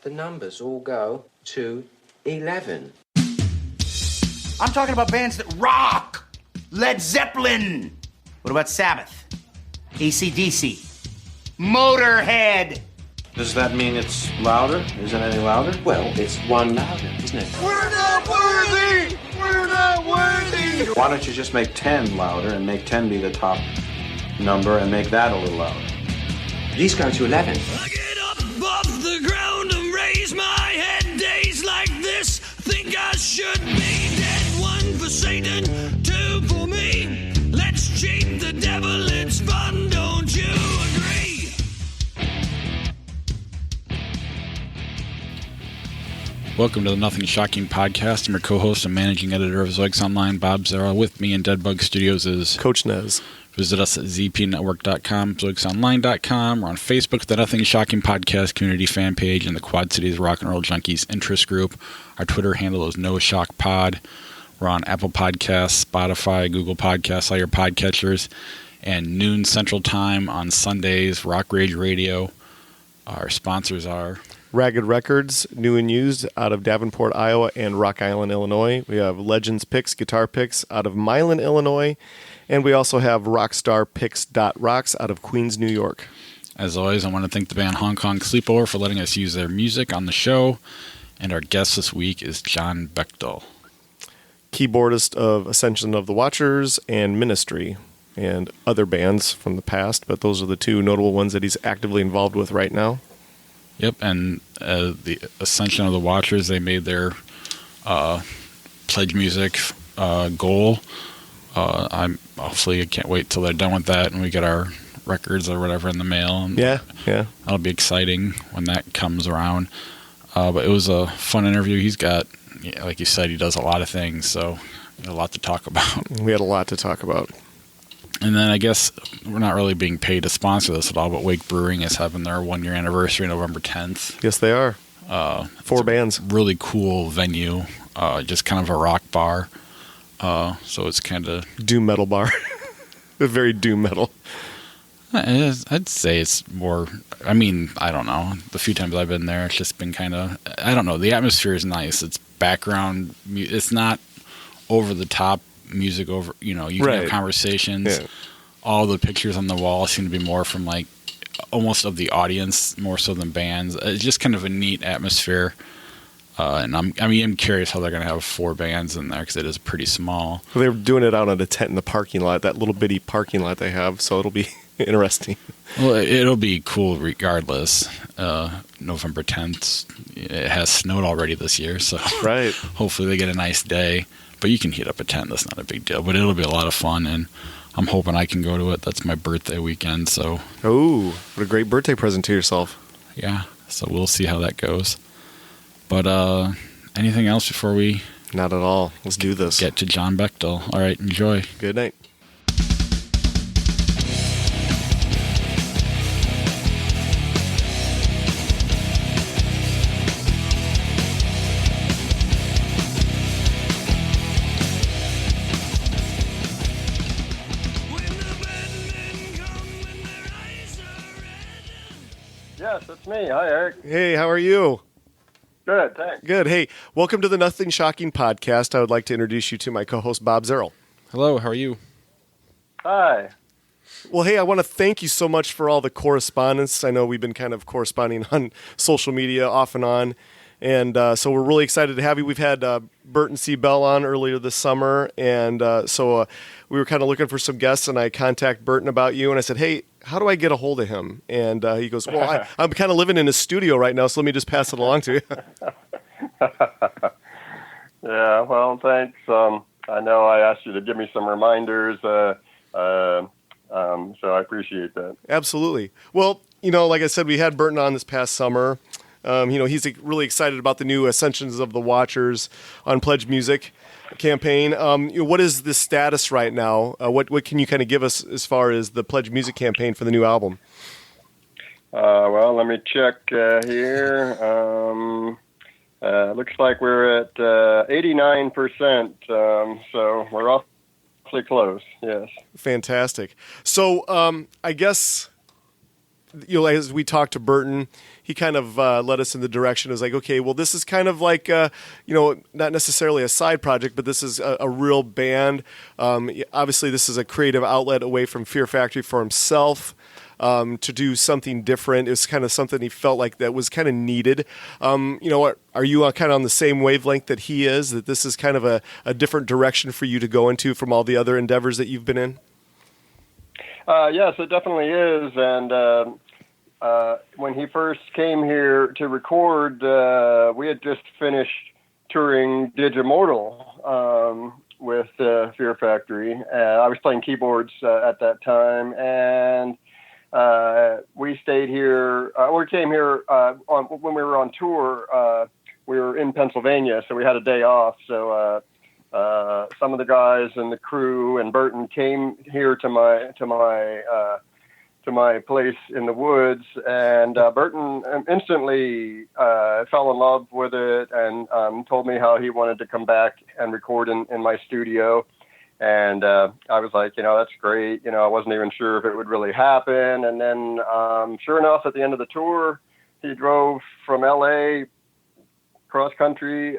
the numbers all go to 11. I'm talking about bands that rock. Led Zeppelin. What about Sabbath? AC/DC. Motorhead. Does that mean it's louder? Isn't it any louder? Well, it's one louder, isn't it? We're not worthy. We're not worthy. Why don't you just make 10 louder and make 10 be the top number and make that a little louder? These go to 11. I get up off the ground and raise my head. Days like this, think I should be dead. One for Satan, two for me. Let's cheat the devil, it's fun, don't you agree? Welcome to the Nothing Shocking podcast. I'm your co-host and managing editor of Zoiks Online, Bob Zera. With me in Deadbug Studios is Coach Nez. Visit us at zpnetwork.com, zoiksonline.com. We're on Facebook, the Nothing Shocking podcast community fan page, and the Quad Cities Rock and Roll Junkies interest group. Our Twitter handle is NoShockPod. We're on Apple Podcasts, Spotify, Google Podcasts, all your podcatchers, and noon Central Time on Sundays, Rock Rage Radio. Our sponsors are Ragged Records, new and used, out of Davenport, Iowa, and Rock Island, Illinois. We have Legends Picks, guitar picks, out of Milan, Illinois. And we also have RockstarPicks.rocks out of Queens, New York. As always, I want to thank the band Hong Kong Sleepover for letting us use their music on the show. And our guest this week is John Bechdel, Keyboardist of Ascension of the Watchers and Ministry, and other bands from the past, but those are the two notable ones that he's actively involved with right now. Yep, and the Ascension of the Watchers, they made their pledge music goal. I can't wait till they're done with that and we get our records or whatever in the mail. And Yeah. That'll be exciting when that comes around. But it was a fun interview. He's got, like you said, he does a lot of things, so a lot to talk about. We had a lot to talk about. And then I guess we're not really being paid to sponsor this at all, but Wake Brewing is having their 1 year anniversary November 10th. Yes, they are. 4 bands. Really cool venue, just kind of a rock bar. So it's kind of Doom metal bar. Very doom metal. I'd say it's more, I don't know. The few times I've been there, it's just been kind of, I don't know. The atmosphere is nice. It's background. It's not over the top music over, you can have conversations. Yeah. All the pictures on the wall seem to be more from like almost of the audience, more so than bands. It's just kind of a neat atmosphere. And I'm curious how they're going to have 4 bands in there because it is pretty small. Well, they're doing it out on a tent in the parking lot, that little bitty parking lot they have, so it'll be interesting. Well, it'll be cool regardless. November 10th, it has snowed already this year, so right. Hopefully they get a nice day. But you can heat up a tent, that's not a big deal. But it'll be a lot of fun, and I'm hoping I can go to it. That's my birthday weekend, so. Oh, what a great birthday present to yourself. Yeah, so we'll see how that goes. But anything else before we... Not at all. Let's do this. Get to John Bechdel. All right, enjoy. Good night. Yes, it's me. Hi, Eric. Hey, how are you? Good, thanks. Good. Hey, welcome to the Nothing Shocking podcast. I would like to introduce you to my co-host, Bob Zerl. Hello, how are you? Hi. Well, hey, I want to thank you so much for all the correspondence. I know we've been kind of corresponding on social media off and on, and so we're really excited to have you. We've had Bert and C. Bell on earlier this summer, and so we were kind of looking for some guests, and I contacted Burton about you, and I said, hey, how do I get a hold of him? And he goes, well, I'm kind of living in his studio right now, so let me just pass it along to you. Yeah, well, thanks. I know I asked you to give me some reminders, so I appreciate that. Absolutely. Well, like I said, we had Burton on this past summer. He's really excited about the new Ascensions of the Watchers on Pledge Music campaign. What is the status right now? What can you kind of give us as far as the Pledge Music campaign for the new album? Well, let me check here. Looks like we're at 89%, so we're awfully close, yes. Fantastic. So I guess, as we talked to Burton, he kind of led us in the direction. It was like, okay, well, this is kind of like, not necessarily a side project, but this is a real band. Obviously, this is a creative outlet away from Fear Factory for himself. To do something different. It was kind of something he felt like that was kind of needed. Are you kind of on the same wavelength that he is, that this is kind of a different direction for you to go into from all the other endeavors that you've been in? Yes, it definitely is. And when he first came here to record, we had just finished touring Digimortal with Fear Factory. I was playing keyboards at that time, and we stayed here. We came here when we were on tour. We were in Pennsylvania, so we had a day off. So some of the guys and the crew and Burton came here to my place in the woods, and Burton instantly fell in love with it and told me how he wanted to come back and record in my studio. And I was like, that's great. I wasn't even sure if it would really happen. And then sure enough, at the end of the tour, he drove from LA cross country,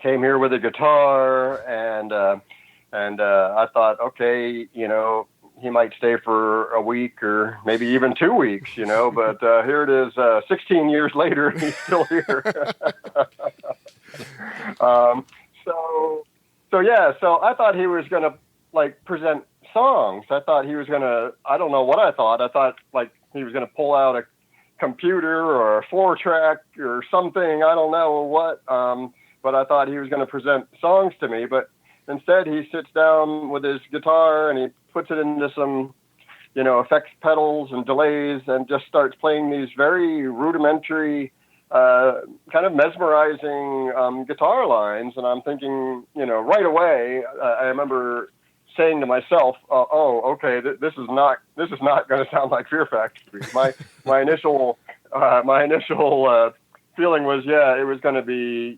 came here with a guitar, and I thought, okay, he might stay for a week or maybe even 2 weeks, but here it is, 16 years later, and he's still here. So I thought he was going to present songs. I thought he was going to, I don't know what I thought. I thought he was going to pull out a computer or a 4-track or something. I don't know what. But I thought he was going to present songs to me. But instead he sits down with his guitar and he puts it into some, effects pedals and delays and just starts playing these very rudimentary, kind of mesmerizing guitar lines. And I'm thinking, right away, I remember saying to myself, okay, this is not going to sound like Fear Factory. My initial feeling was, it was going to be,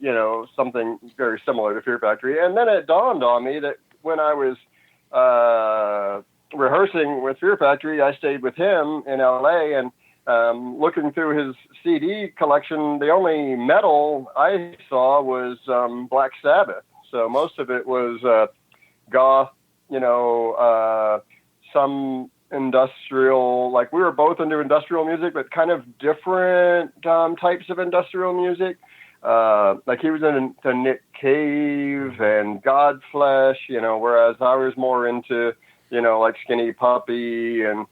something very similar to Fear Factory. And then it dawned on me that when I was rehearsing with Fear Factory, I stayed with him in LA, and looking through his CD collection, the only metal I saw was Black Sabbath. So most of it was goth, some industrial, we were both into industrial music, but kind of different types of industrial music. He was into Nick Cave and Godflesh, whereas I was more into, Skinny Puppy and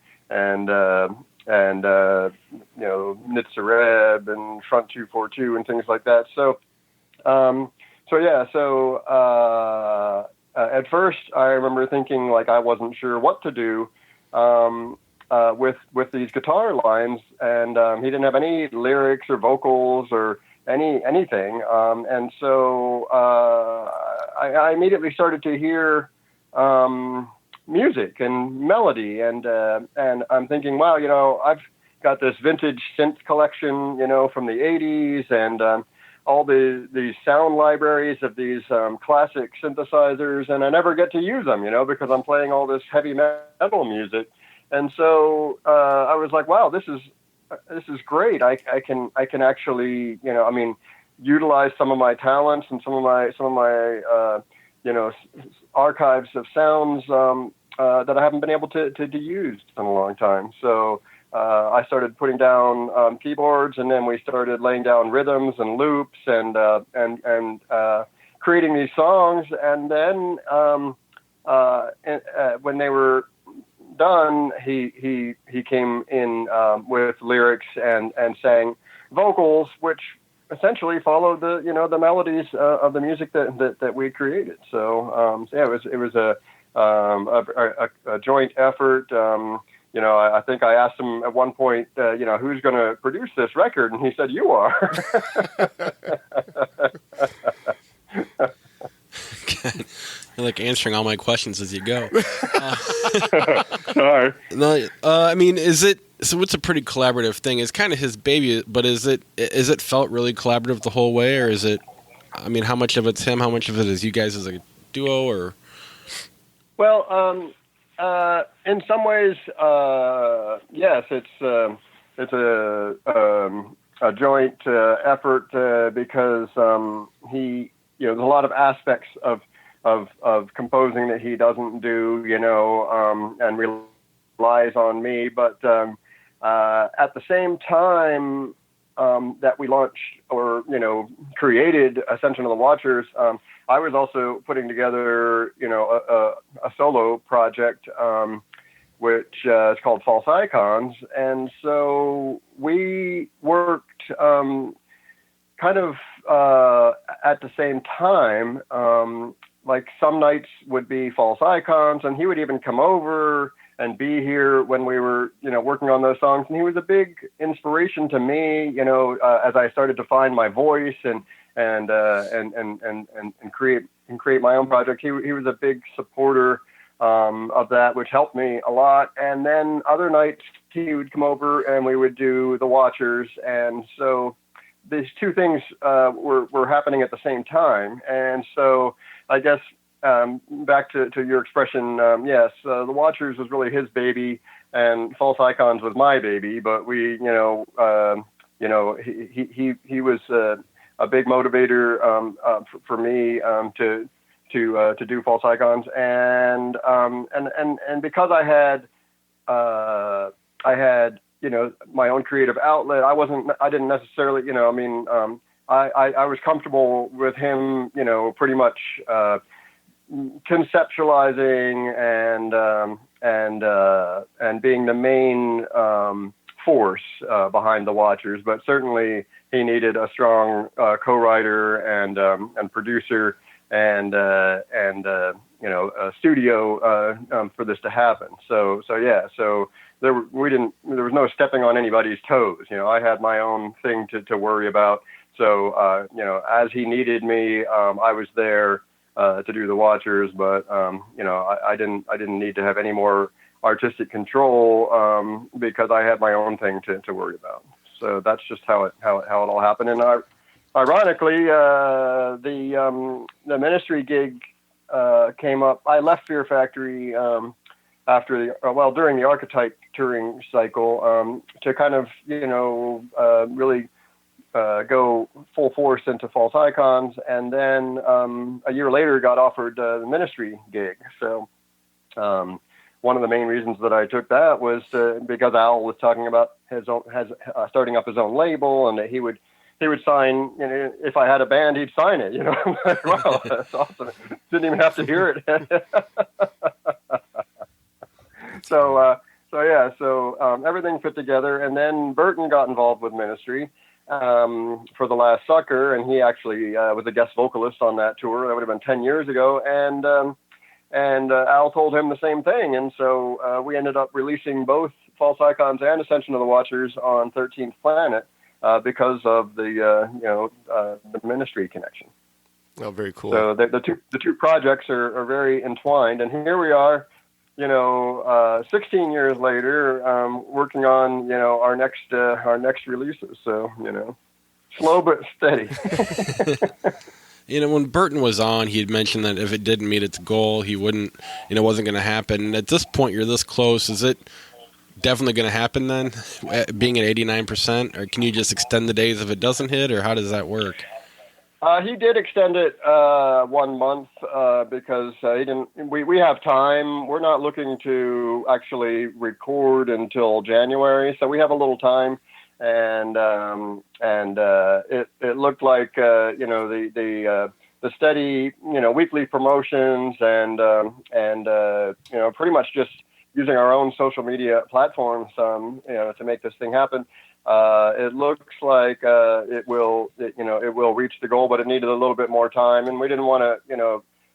Nitzareb and Front 242 and things like that. So at first I remember thinking I wasn't sure what to do with these guitar lines, and he didn't have any lyrics or vocals or anything. And so I immediately started to hear music and melody, and I'm thinking, wow, I've got this vintage synth collection, from the 80s, and all these sound libraries of these classic synthesizers, and I never get to use them, because I'm playing all this heavy metal music. And so I was like, wow, this is great. I can actually, utilize some of my talents and some of my archives of sounds that I haven't been able to use in a long time. So I started putting down keyboards, and then we started laying down rhythms and loops and creating these songs. And then when they were done, he came in with lyrics and sang vocals, which essentially followed the melodies of the music that we created. So it was a joint effort. I think I asked him at one point, who's going to produce this record? And he said, you are. You're answering all my questions as you go. Sorry. No, so it's a pretty collaborative thing. It's kind of his baby, but is it felt really collaborative the whole way, or is it, how much of it's him, how much of it is you guys as a duo, or? Well, in some ways, yes, it's a joint effort because he, there's a lot of aspects of composing that he doesn't do, and relies on me. But at the same time that we launched or created Ascension of the Watchers, I was also putting together a solo project, which is called False Icons, and so we worked kind of at the same time. Like some nights would be False Icons, and he would even come over and be here when we were, working on those songs. And he was a big inspiration to me, as I started to find my voice and create my own project. He was a big supporter of that, which helped me a lot. And then other nights he would come over and we would do The Watchers. And so these two things were happening at the same time. And so I guess back to your expression, yes, The Watchers was really his baby, and False Icons was my baby. But we, he was a big motivator for me to do False Icons, and because I had my own creative outlet. I didn't necessarily, I was comfortable with him, pretty much conceptualizing and being the main force behind The Watchers. But certainly he needed a strong co-writer and producer and a studio for this to happen. So there was no stepping on anybody's toes. I had my own thing to worry about. So as he needed me, I was there to do The Watchers, but I didn't need to have any more artistic control because I had my own thing to worry about. So that's just how it all happened. And ironically, the ministry gig came up. I left Fear Factory during the Archetype touring cycle to kind of really go full force into False Icons, and then a year later got offered the ministry gig. So one of the main reasons that I took that was because Al was talking about starting up his own label, and that he would sign, if I had a band, he'd sign it. I'm like, wow, that's awesome. Didn't even have to hear it. So everything fit together, and then Burton got involved with ministry for The Last Sucker, and he actually was a guest vocalist on that tour. That would have been 10 years ago, and Al told him the same thing, and so we ended up releasing both False Icons and Ascension of the Watchers on 13th Planet because of the ministry connection. Oh, very cool. So the two projects are very entwined, and here we are, 16 years later, working on our next releases. So slow but steady. When Burton was on, he had mentioned that if it didn't meet its goal, he wouldn't, wasn't going to happen. And at this point, you're this close. Is it definitely going to happen then, being at 89%? Or can you just extend the days if it doesn't hit, or how does that work? He did extend it 1 month because he didn't. We have time. We're not looking to actually record until January, so we have a little time. And it looked like the steady weekly promotions and pretty much just using our own social media platforms to make this thing happen. It looks like it will reach the goal, but it needed a little bit more time, and we didn't want to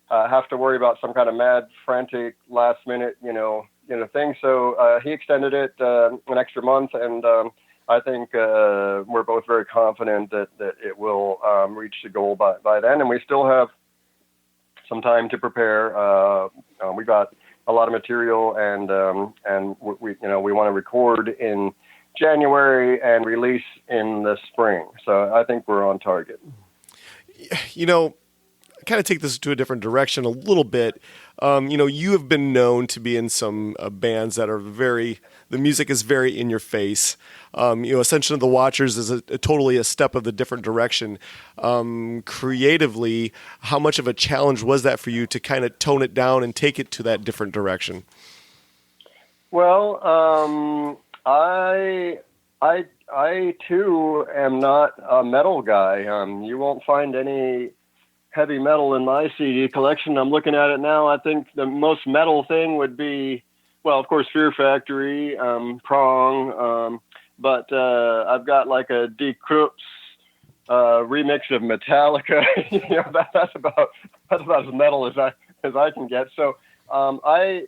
have to worry about some kind of mad, frantic, last minute thing. So he extended it an extra month, and I think we're both very confident that it will reach the goal by then, and we still have some time to prepare. We got a lot of material, and we want to record in January and release in the spring. So I think we're on target. kind of take this to a different direction a little bit. You have been known to be in some bands that are the music is very in your face. Ascension of the Watchers is totally a step of the different direction. Creatively, how much of a challenge was that for you to kind of tone it down and take it to that different direction? Well, I too am not a metal guy. You won't find any heavy metal in my CD collection. I'm looking at it now. I think the most metal thing would be, well, of course, Fear Factory, Prong, but I've got like a Die Krups remix of Metallica. That's about as metal as I can get. So I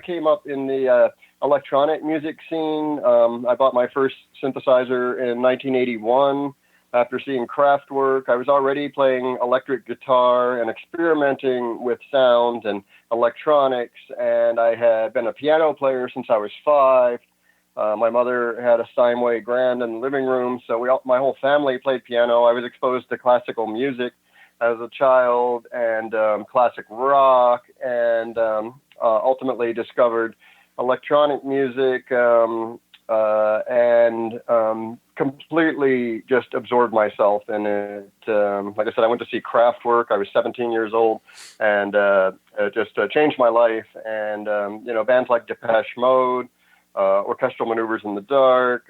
came up in the electronic music scene. I bought my first synthesizer in 1981 after seeing Kraftwerk. I was already playing electric guitar and experimenting with sound and electronics, and I had been a piano player since I was 5. My mother had a Steinway Grand in the living room, so my whole family played piano. I was exposed to classical music as a child and classic rock, and ultimately discovered electronic music and completely just absorbed myself in it. Like I said, I went to see Kraftwerk. I was 17 years old, and it just changed my life. And bands like Depeche Mode, Orchestral Maneuvers in the Dark,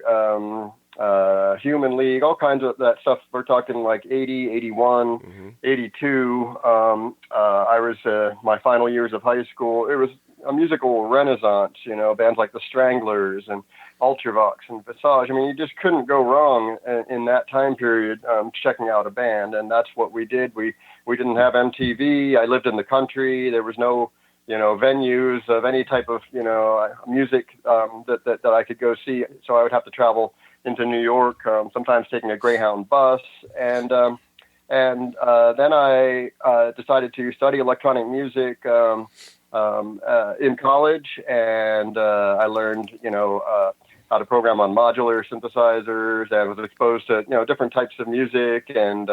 Human League, all kinds of that stuff. We're talking like 80, 81, 82. I was my final years of high school. It was a musical renaissance, bands like the Stranglers and Ultravox and Visage. I mean, you just couldn't go wrong in that time period checking out a band, and that's what we did. We didn't have MTV. I lived in the country. There was no venues of any type of music that I could go see. So I would have to travel into New York, sometimes taking a Greyhound bus, and then I decided to study electronic music in college, and I learned how to program on modular synthesizers, and was exposed to different types of music, and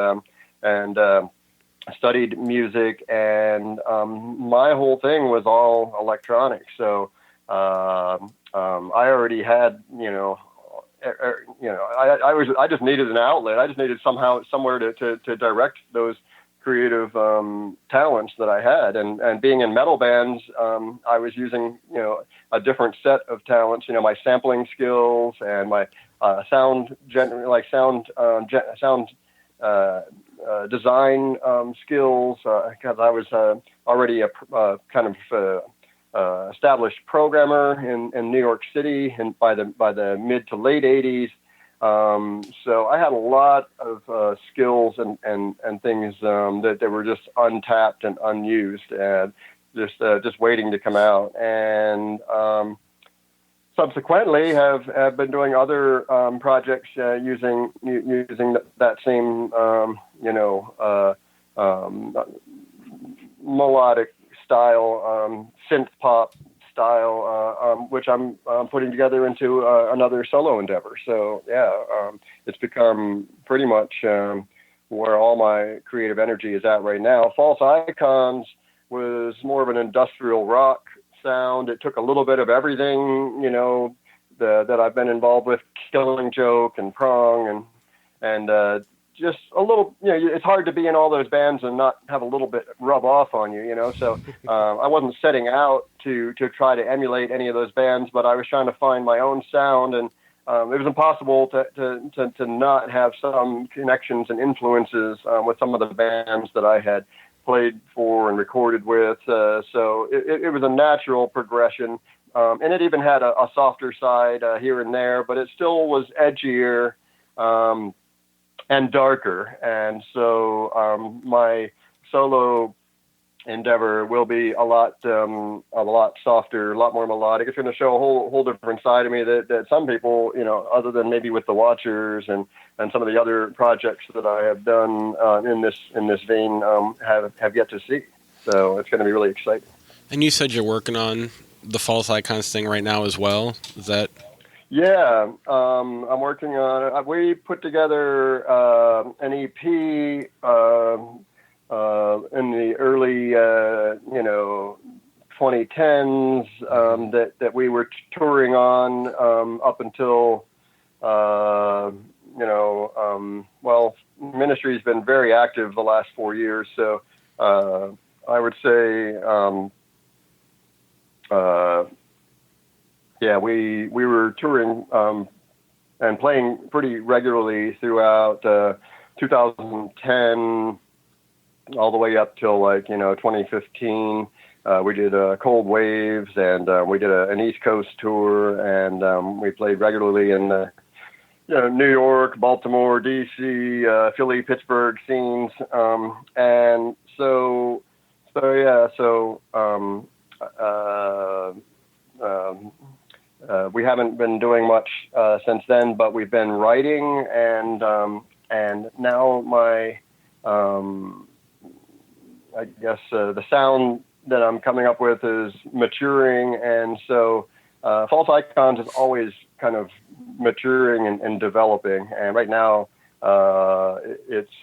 studied music, and my whole thing was all electronic. So I already had I just needed an outlet. I just needed somewhere to direct those creative talents that I had, and being in metal bands, I was using a different set of talents. My sampling skills and my sound design skills, because I was already a kind of established programmer in New York City, and by the mid to late 80s. So I had a lot of skills and things that were just untapped and unused, and just waiting to come out. And subsequently have been doing other projects using that same melodic style, synth pop style, which I'm putting together into another solo endeavor. So it's become pretty much where all my creative energy is at right now. False Icons was more of an industrial rock sound. It took a little bit of everything, that I've been involved with, Killing Joke and Prong, and just a little, it's hard to be in all those bands and not have a little bit rub off on you, So I wasn't setting out to try to emulate any of those bands, but I was trying to find my own sound, and it was impossible to not have some connections and influences with some of the bands that I had played for and recorded with. So it was a natural progression. And it even had a softer side here and there, but it still was edgier and darker. And so my solo endeavor will be a lot softer, a lot more melodic. It's going to show a whole different side of me that some people, other than maybe with the Watchers and some of the other projects that I have done in this vein have yet to see. So it's going to be really exciting. And you said you're working on the False Icons thing right now as well. Is that? Yeah, I'm working on it. We put together an EP in the early 2010s that we were touring on up until ministry's been very active the last 4 years, so I would say we were touring and playing pretty regularly throughout 2010 all the way up till 2015. We did Cold Waves, and we did an East Coast tour, and we played regularly in New York, Baltimore, D.C., Philly, Pittsburgh scenes, and we haven't been doing much since then, but we've been writing, and now my I guess the sound that I'm coming up with is maturing, and so False Icons is always kind of maturing and developing. And right now, it's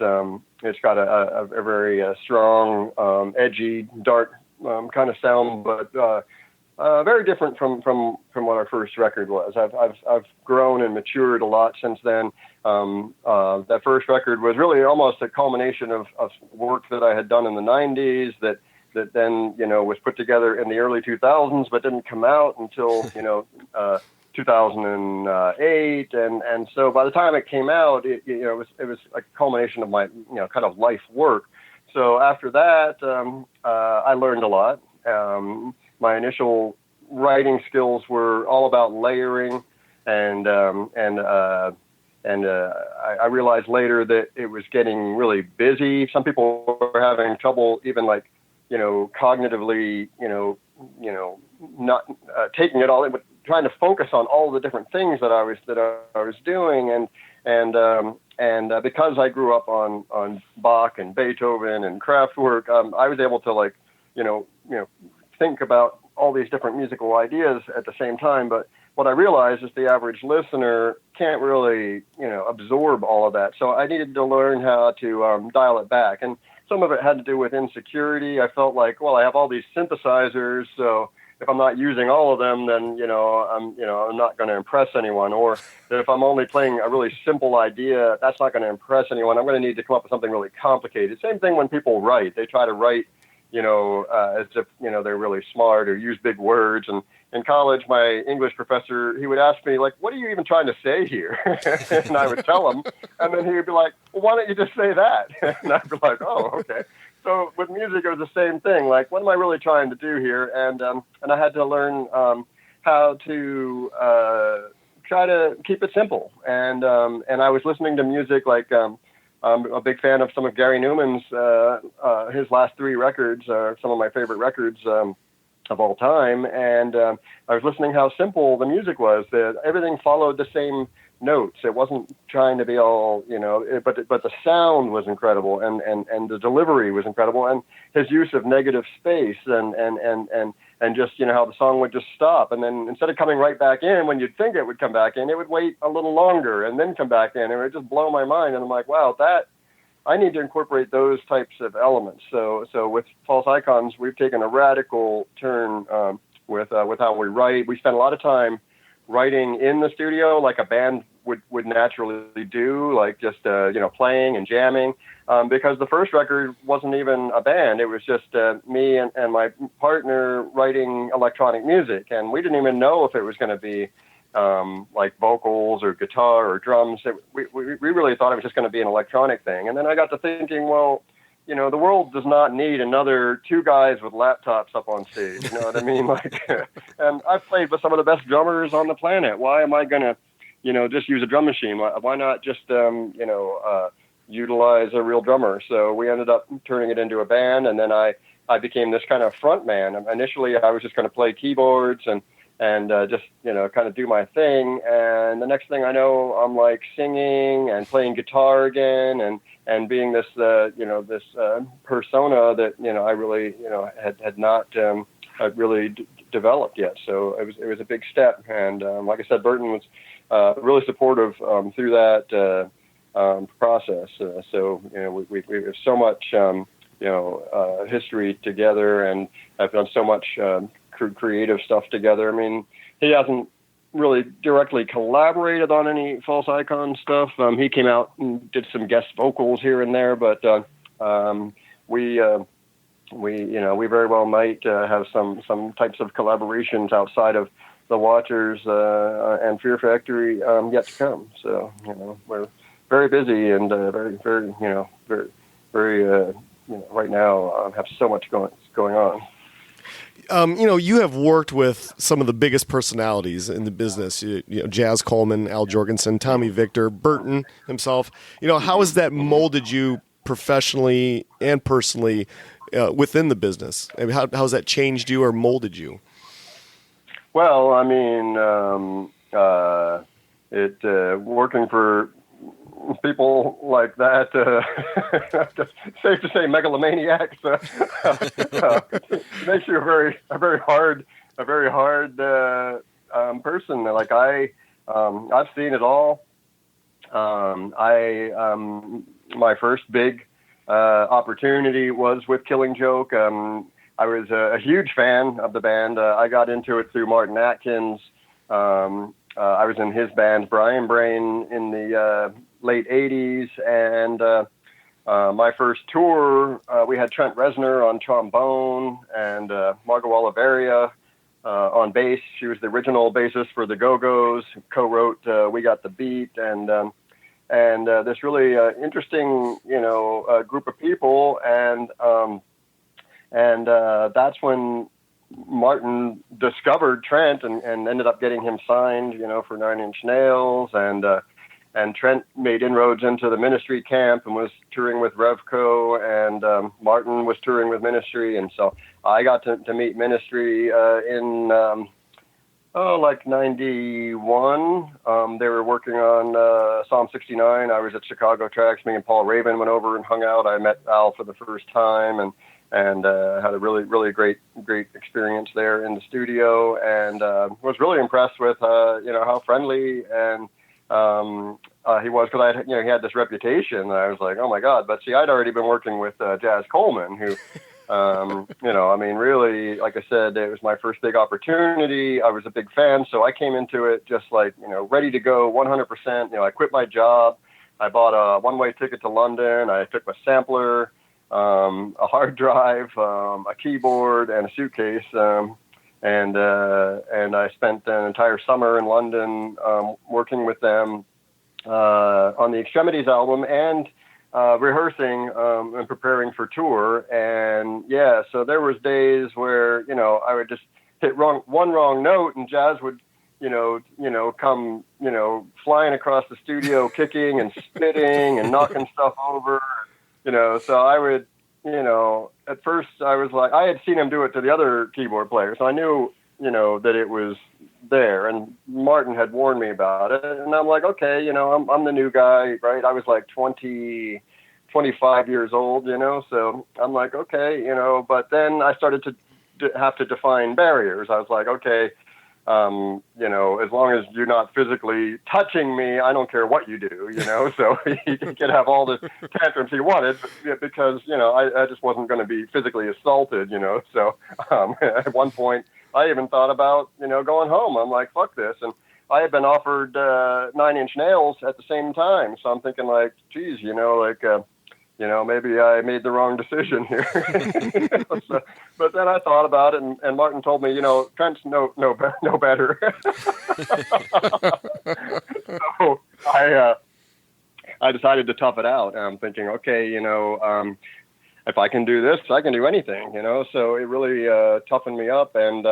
got a very strong, edgy, dark kind of sound, but very different from what our first record was. I've grown and matured a lot since then. That first record was really almost a culmination of work that I had done in the 90s that then, was put together in the early 2000s, but didn't come out until, 2008. And so by the time it came out, it was a culmination of my, kind of life work. So after that, I learned a lot. My initial writing skills were all about layering, and I realized later that it was getting really busy. Some people were having trouble even cognitively, not taking it all in, but trying to focus on all the different things that I was doing, and because I grew up on Bach and Beethoven and Kraftwerk, I was able to think about all these different musical ideas at the same time. But what I realized is the average listener can't really, absorb all of that. So I needed to learn how to dial it back. And some of it had to do with insecurity. I felt like, well, I have all these synthesizers, so if I'm not using all of them, then, I'm not going to impress anyone. Or if I'm only playing a really simple idea, that's not going to impress anyone. I'm going to need to come up with something really complicated. Same thing when people write. They try to write, as if, they're really smart or use big words. And in college, my English professor, he would ask me, what are you even trying to say here? And I would tell him, and then he would be like, well, why don't you just say that? And I'd be like, oh, okay. So with music, it was the same thing. What am I really trying to do here? And I had to learn how to try to keep it simple. And I was listening to music I'm a big fan of some of Gary Newman's, his last 3 records are some of my favorite records of all time. And I was listening how simple the music was, that everything followed the same notes. It wasn't trying to be all, but the sound was incredible, and the delivery was incredible, and his use of negative space and just, how the song would just stop. And then instead of coming right back in when you'd think it would come back in, it would wait a little longer and then come back in. And it would just blow my mind. And I'm like, wow, I need to incorporate those types of elements. So with False Icons, we've taken a radical turn with how we write. We spend a lot of time writing in the studio like a band would naturally do, just playing and jamming, because the first record wasn't even a band. It was just me and my partner writing electronic music, and we didn't even know if it was going to be vocals or guitar or drums. We really thought it was just going to be an electronic thing. And then I got to thinking, well, the world does not need another 2 guys with laptops up on stage. You know what I mean? And I've played with some of the best drummers on the planet. Why am I going to, just use a drum machine? Why not just, utilize a real drummer? So we ended up turning it into a band. And then I became this kind of front man. Initially, I was just going to play keyboards and just, kind of do my thing. And the next thing I know, I'm singing and playing guitar again and being this, this persona that, I really, had not really developed yet. So it was a big step. And like I said, Burton was really supportive through that process. So, we have so much history together and have done so much creative stuff together. I mean, he hasn't really directly collaborated on any False Icon stuff. He came out and did some guest vocals here and there, but we very well might have some types of collaborations outside of the Watchers and Fear Factory yet to come. So we're very busy and very right now have so much going on. You have worked with some of the biggest personalities in the business. Jazz Coleman, Al Jorgensen, Tommy Victor, Burton himself. How has that molded you professionally and personally within the business? I mean, how has that changed you or molded you? Well, I mean, working for people like that, safe to say, megalomaniacs, makes you a very hard person. Like I've seen it all. My first big opportunity was with Killing Joke. I was a huge fan of the band. I got into it through Martin Atkins. I was in his band, Brian Brain, in the late 80s. And my first tour, we had Trent Reznor on trombone and Margot Oliveria on bass. She was the original bassist for the Go-Go's, who co-wrote We Got the Beat. And this really interesting, group of people. And that's when Martin discovered Trent and ended up getting him signed, for Nine Inch Nails. And Trent made inroads into the Ministry camp and was touring with Revco, and Martin was touring with Ministry. And so I got to meet Ministry in like 91. They were working on Psalm 69. I was at Chicago Tracks. Me and Paul Raven went over and hung out. I met Al for the first time and had a really great experience there in the studio, and was really impressed with how friendly and he was, because he had this reputation, and I was like, oh my God. But see, I'd already been working with Jazz Coleman, who really, like I said, it was my first big opportunity. I was a big fan, so I came into it just like, ready to go 100%. I quit my job. I bought a one-way ticket to London. I took my sampler, a hard drive, a keyboard, and a suitcase. And I spent an entire summer in London working with them on the Extremities album and rehearsing and preparing for tour. And yeah, so there was days where I would just hit one wrong note, and Jazz would come flying across the studio, kicking and spitting and knocking stuff over. So I would, at first I was like, I had seen him do it to the other keyboard players, so I knew, that it was there, and Martin had warned me about it, and I'm like, okay, I'm the new guy, right? I was like 25 years old, so I'm like, okay, but then I started to have to define barriers. I was like, okay, as long as you're not physically touching me, I don't care what you do, so he could have all the tantrums he wanted, because, I just wasn't going to be physically assaulted, so at one point I even thought about, going home. I'm like, fuck this. And I had been offered 9 Inch Nails at the same time. So I'm thinking like, geez, maybe I made the wrong decision here. But then I thought about it, and Martin told me, Trent's no better. So I decided to tough it out. And I'm thinking, okay, if I can do this, I can do anything, So it really toughened me up, and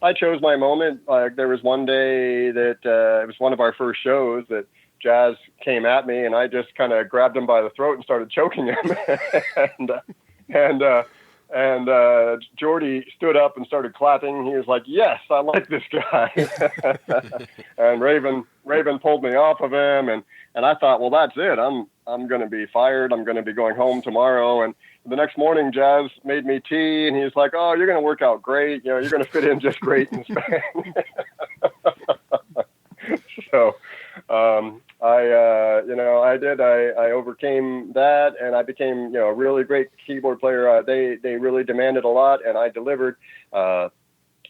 I chose my moment. Like there was one day that it was one of our first shows that Jazz came at me, and I just kind of grabbed him by the throat and started choking him. and Jordy stood up and started clapping. He was like, "Yes, I like this guy." And Raven pulled me off of him, and I thought, well, that's it. I'm going to be fired. I'm going to be going home tomorrow. And the next morning, Jazz made me tea, and he's like, "Oh, you're going to work out great. You're going to fit in just great in Spain." So I did. I overcame that, and I became, a really great keyboard player. They really demanded a lot, and I delivered.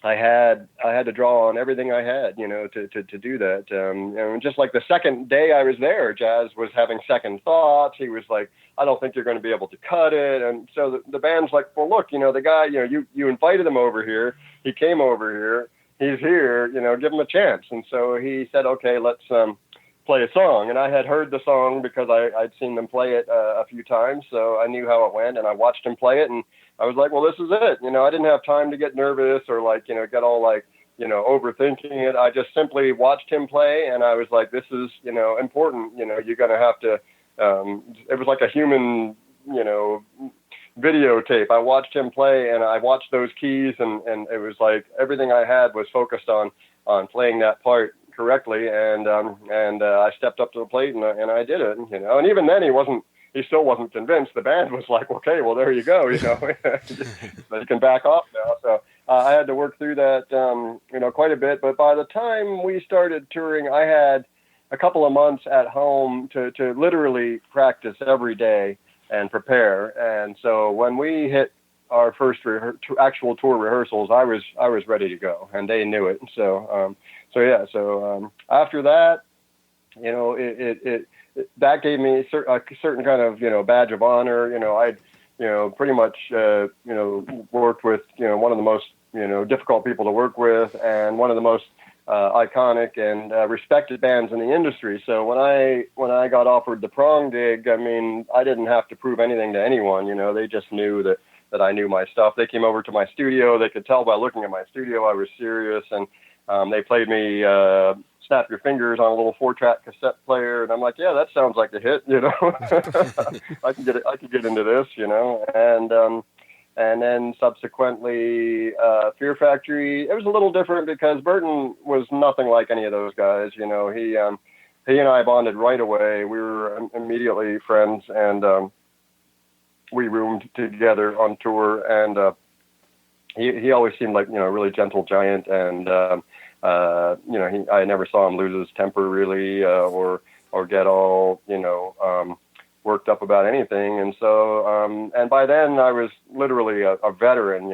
I had to draw on everything I had, to do that. And just like the second day I was there, Jazz was having second thoughts. He was like, "I don't think you're going to be able to cut it." And so the band's like, "Well, look, the guy, you invited him over here. He came over here. He's here. Give him a chance." And so he said, "Okay, let's play a song." And I had heard the song because I'd seen them play it a few times, so I knew how it went, and I watched him play it, and I was like, well, this is it. I didn't have time to get nervous or get all overthinking it. I just simply watched him play, and I was like, this is, important. You're going to have to, it was like a human, videotape. I watched him play, and I watched those keys, and it was like everything I had was focused on playing that part correctly. And I stepped up to the plate and I did it, and even then he still wasn't convinced. The band was like, okay, well, there you go, they can back off now. So I had to work through that, quite a bit. But by the time we started touring, I had a couple of months at home to literally practice every day and prepare. And so when we hit our first actual tour rehearsals, I was ready to go, and they knew it. So after that, that gave me a certain kind of, badge of honor. I'd, pretty much, worked with, one of the most, difficult people to work with, and one of the most iconic and respected bands in the industry. So when I got offered the Prong gig, I mean, I didn't have to prove anything to anyone. They just knew that I knew my stuff. They came over to my studio. They could tell by looking at my studio I was serious, and they played me Snap Your Fingers on a little 4-track cassette player, and I'm like, yeah, that sounds like a hit, I can get into this, and then subsequently Fear Factory. It was a little different because Burton was nothing like any of those guys. He and I bonded right away. We were immediately friends, and we roomed together on tour, and he always seemed like a really gentle giant, and I never saw him lose his temper really, or get all, worked up about anything. And so, and by then I was literally a veteran,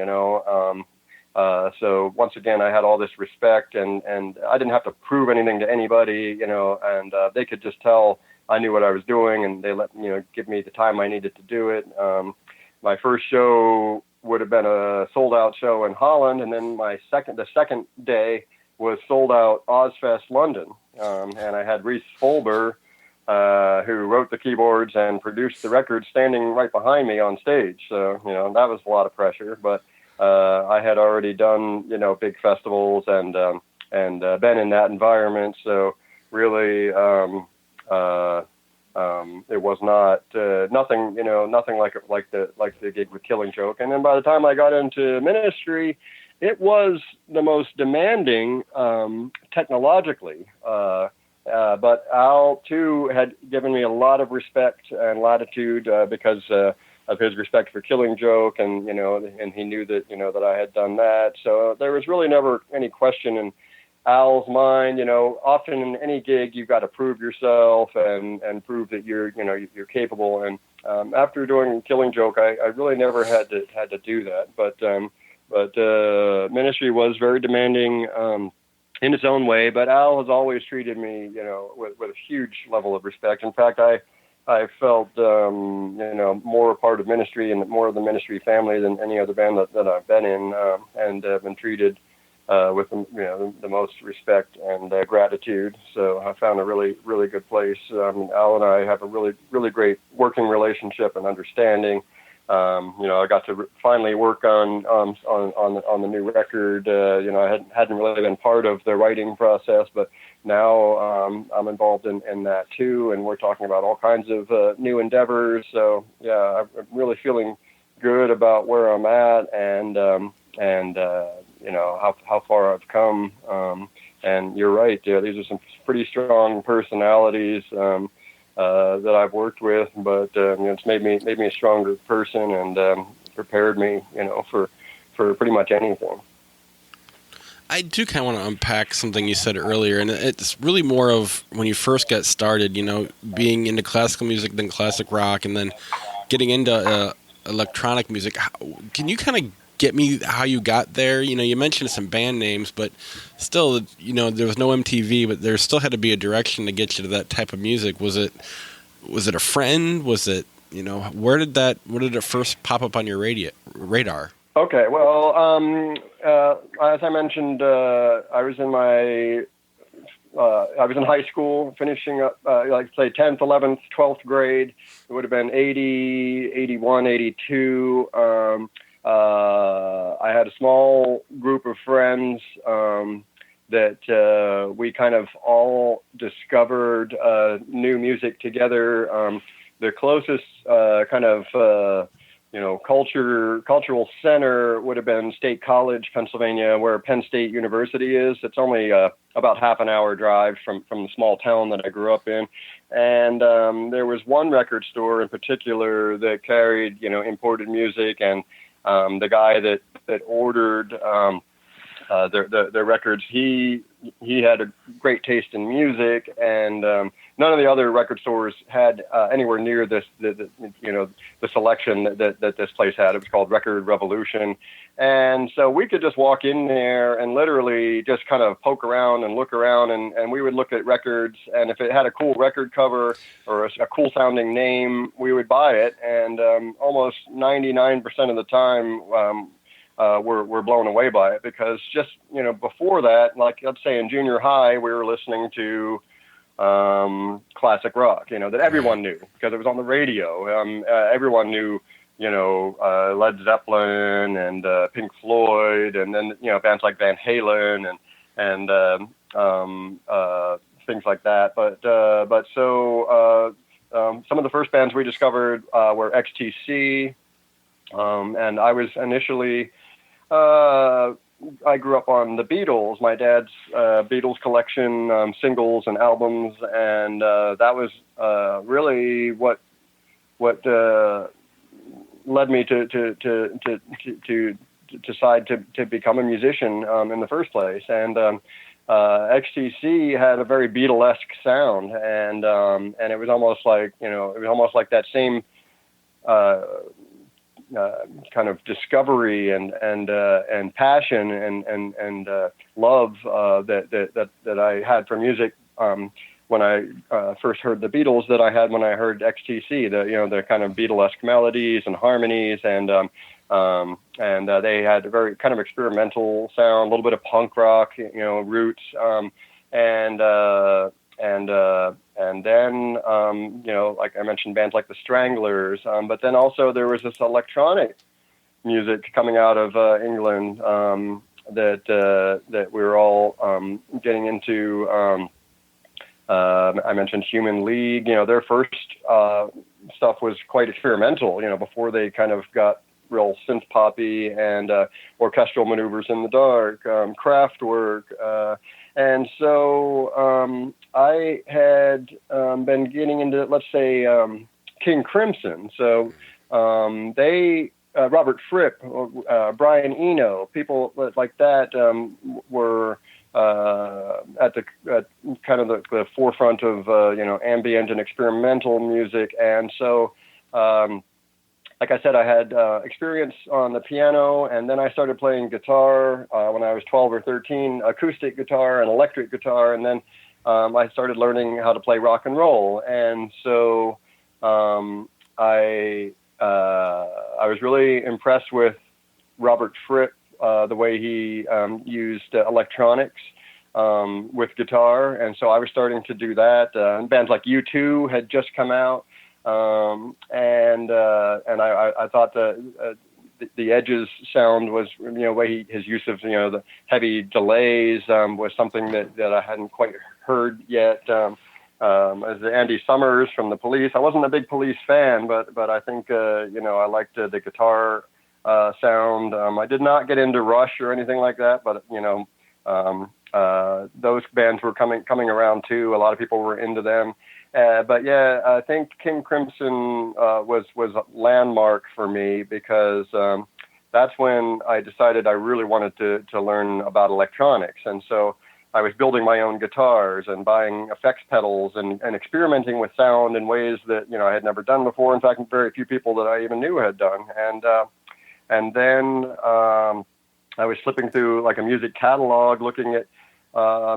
so once again, I had all this respect, and I didn't have to prove anything to anybody, and they could just tell I knew what I was doing, and they let give me the time I needed to do it. My first show would have been a sold out show in Holland, and then the second day was sold out Ozfest London, and I had Reese Folber, who wrote the keyboards and produced the record, standing right behind me on stage. So that was a lot of pressure, but I had already done big festivals and been in that environment, so really it was not nothing like the gig with Killing Joke. And then by the time I got into Ministry, it was the most demanding technologically, but Al too had given me a lot of respect and latitude because of his respect for Killing Joke, and and he knew that that I had done that. So there was really never any question in Al's mind. Often in any gig you've got to prove yourself and prove that you're capable. And after doing Killing Joke, I really never had to do that. But Ministry was very demanding in its own way. But Al has always treated me with a huge level of respect. In fact, I felt more a part of Ministry and more of the Ministry family than any other band that I've been in, and been treated with the most respect and gratitude. So I found a really, really good place. Al and I have a really, really great working relationship and understanding. I got to finally work on the new record. I hadn't really been part of the writing process, but now I'm involved in that too, and we're talking about all kinds of new endeavors. So yeah, I'm really feeling good about where I'm at, and how far I've come. And you're right, these are some pretty strong personalities that I've worked with, but it's made me a stronger person, and prepared me, for pretty much anything. I do kind of want to unpack something you said earlier, and it's really more of when you first got started, being into classical music, then classic rock, and then getting into electronic music. Can you kind of get me how you got there? You mentioned some band names, but still, there was no MTV, but there still had to be a direction to get you to that type of music. Was it a friend? Was it, where did it first pop up on your radar? Okay, well, as I mentioned, I was in high school, finishing up, like say 10th, 11th, 12th grade. It would have been 80, 81, 82. I had a small group of friends that we kind of all discovered new music together. The closest kind of cultural center would have been State College, Pennsylvania, where Penn State University is. It's only about half an hour drive from the small town that I grew up in. And there was one record store in particular that carried, imported music, and the guy that ordered their records, he had a great taste in music, and none of the other record stores had anywhere near the selection that this place had. It was called Record Revolution, and so we could just walk in there and literally just kind of poke around and look around, and we would look at records, and if it had a cool record cover or a cool sounding name, we would buy it, and almost 99% of the time we're blown away by it, because just, before that, like let's say in junior high, we were listening to classic rock, that everyone knew because it was on the radio. Everyone knew, Led Zeppelin and Pink Floyd, and then, bands like Van Halen and things like that. But so some of the first bands we discovered were XTC, and I was initially I grew up on the Beatles, my dad's Beatles collection, singles and albums, and that was really what led me to decide to become a musician in the first place. And XTC had a very Beatlesque sound, and it was almost like that same kind of discovery and passion and love that I had for music when I first heard the Beatles that I had when I heard XTC. The kind of Beatlesque melodies and harmonies, and they had a very kind of experimental sound, a little bit of punk rock, roots, and then, like I mentioned, bands like the Stranglers, but then also there was this electronic music coming out of England that we were all getting into. I mentioned Human League. Their first stuff was quite experimental, before they kind of got real synth poppy, and orchestral maneuvers in the dark, Kraftwerk. And so I had been getting into, let's say, King Crimson. So they, Robert Fripp, Brian Eno, people like that were at kind of the forefront of ambient and experimental music. And so like I said, I had experience on the piano, and then I started playing guitar when I was 12 or 13, acoustic guitar and electric guitar, and then I started learning how to play rock and roll. And so I was really impressed with Robert Fripp, the way he used electronics with guitar, and so I was starting to do that. Bands like U2 had just come out. And I thought the Edge's sound was, his use of, the heavy delays, was something that I hadn't quite heard yet. As Andy Summers from the Police, I wasn't a big Police fan, but I think, I liked the guitar, sound. I did not get into Rush or anything like that, but, those bands were coming around too. A lot of people were into them. But yeah, I think King Crimson was a landmark for me, because that's when I decided I really wanted to learn about electronics. And so I was building my own guitars and buying effects pedals and experimenting with sound in ways that, I had never done before. In fact, very few people that I even knew had done. And then I was flipping through like a music catalog, looking at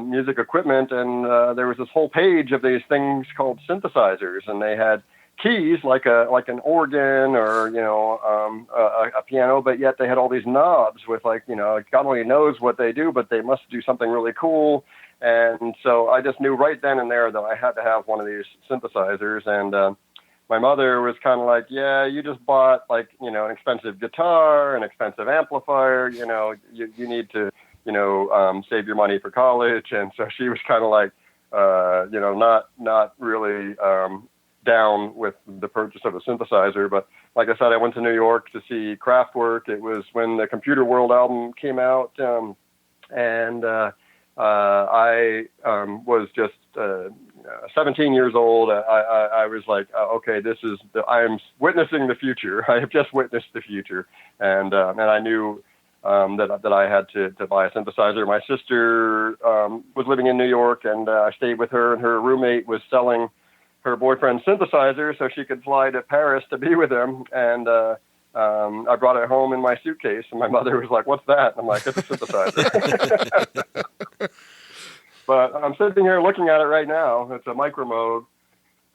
music equipment, and there was this whole page of these things called synthesizers, and they had keys like an organ or a piano, but yet they had all these knobs with God only knows what they do, but they must do something really cool. And so I just knew right then and there that I had to have one of these synthesizers. And my mother was kind of like, yeah, you just bought an expensive guitar, an expensive amplifier, you need to save your money for college. And so she was kind of like not really down with the purchase of a synthesizer. But like I said, I went to New York to see Kraftwerk. It was when the Computer World album came out, and I was just 17 years old. I was like, okay, I am witnessing the future. I have just witnessed the future, and I knew that I had to buy a synthesizer. My sister was living in New York, and I stayed with her, and her roommate was selling her boyfriend's synthesizer so she could fly to Paris to be with him. And I brought it home in my suitcase, and my mother was like, "What's that?" And I'm like, "It's a synthesizer." But I'm sitting here looking at it right now. It's a Micro Moog.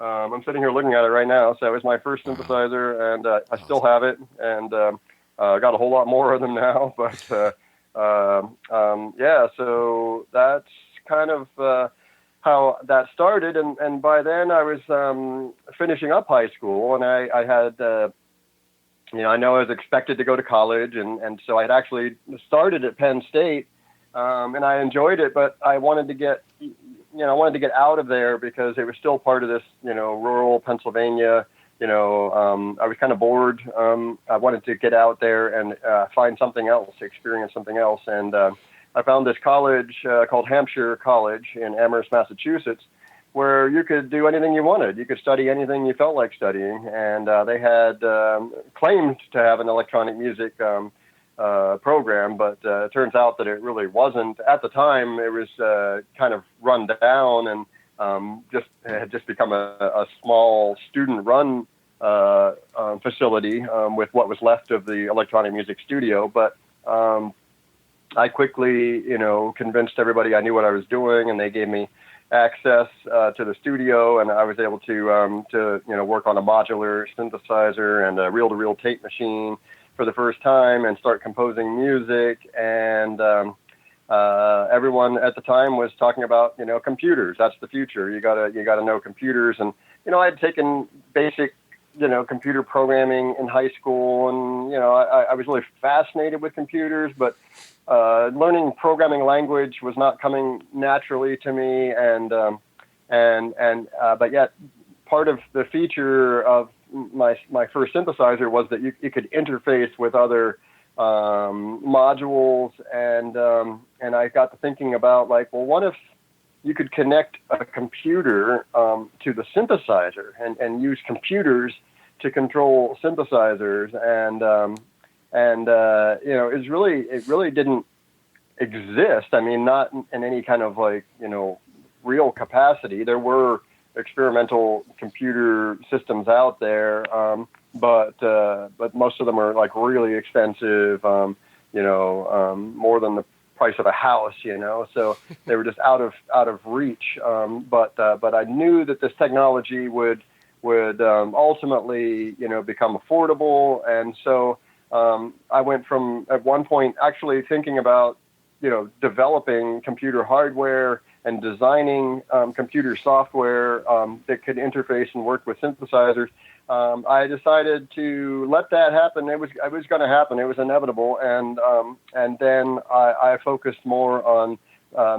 I'm sitting here looking at it right now. So it was my first synthesizer, and I still have it. And I got a whole lot more of them now. But yeah, so that's kind of how that started. And by then I was finishing up high school, and I had, I know I was expected to go to college. And so I'd actually started at Penn State. And I enjoyed it, but I wanted to get out of there because it was still part of this, rural Pennsylvania. I was kind of bored. I wanted to get out there and find something else, experience something else. And I found this college called Hampshire College in Amherst, Massachusetts, where you could do anything you wanted. You could study anything you felt like studying. And they had claimed to have an electronic music program, but it turns out that it really wasn't. At the time, it was kind of run down and had just become a small student-run facility with what was left of the electronic music studio. But I quickly, convinced everybody I knew what I was doing, and they gave me access to the studio, and I was able to work on a modular synthesizer and a reel-to-reel tape machine for the first time and start composing music. And everyone at the time was talking about, computers. That's the future. You gotta know computers. And, I had taken basic, computer programming in high school, and, I was really fascinated with computers, but learning programming language was not coming naturally to me. But yet part of the feature of my first synthesizer was that you could interface with other modules, and I got to thinking about what if you could connect a computer to the synthesizer and use computers to control synthesizers, and it really didn't exist. I mean, not in any kind of real capacity. There were experimental computer systems out there, but most of them are really expensive, more than the price of a house, so they were just out of reach. But I knew that this technology would ultimately, become affordable. And so I went from at one point actually thinking about, developing computer hardware and designing computer software that could interface and work with synthesizers. I decided to let that happen. It was going to happen. It was inevitable. And then I focused more on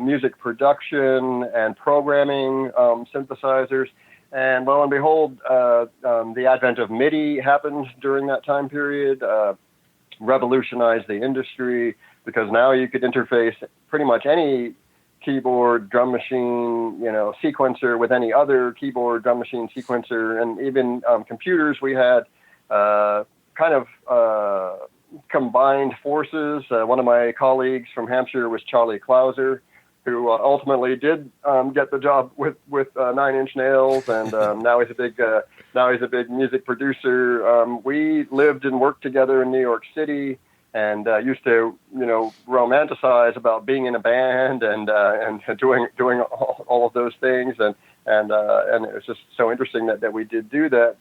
music production and programming synthesizers. And lo and behold, the advent of MIDI happened during that time period, revolutionized the industry, because now you could interface pretty much any keyboard, drum machine, sequencer with any other keyboard, drum machine, sequencer, and even computers. We had kind of combined forces. One of my colleagues from Hampshire was Charlie Clouser, who ultimately did get the job with Nine Inch Nails, and now he's a big music producer. We lived and worked together in New York City, and used to romanticize about being in a band and doing all of those things, and it was just so interesting that we did do that.